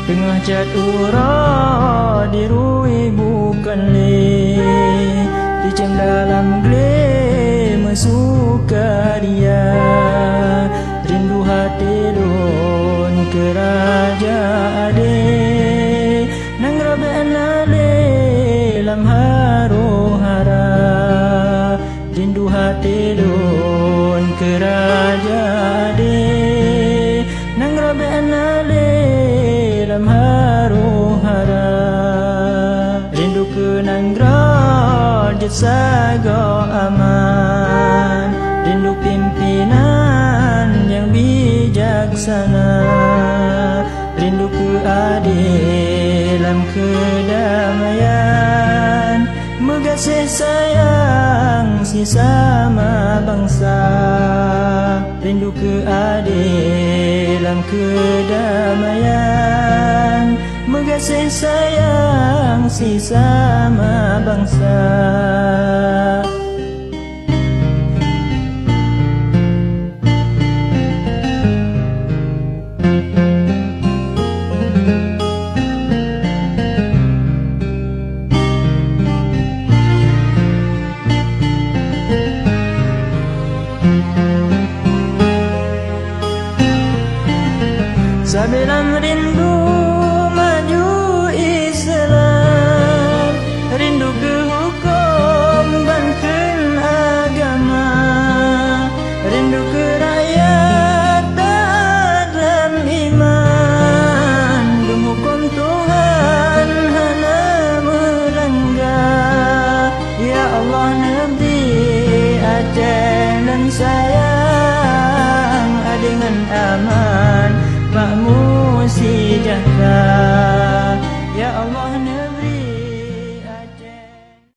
Tengah catura dirui bukan le, dicem dalam gle mesuka dia. Rindu hati lun ke raja ade, nang rabe anale lam haro hara. Rindu hati lun ke raja ade, nang rabe anale lam haro hara. Rindu ke nanggra sago aman, rindu pimpinan yang bijaksana, rindu ke adil dalam kedamaian, mengasih sayang sesama bangsa. Rindu ke adil dalam kedamaian, mengasih sayang sesama bangsa. Sabilam rindu maju Islam, rindu ke hukum bangkit agama, rindu ke rakyat dalam iman, demi hukum Tuhan hana melanggar. Ya Allah Nabi Aceh dan sayang dengan aman Pak Musijah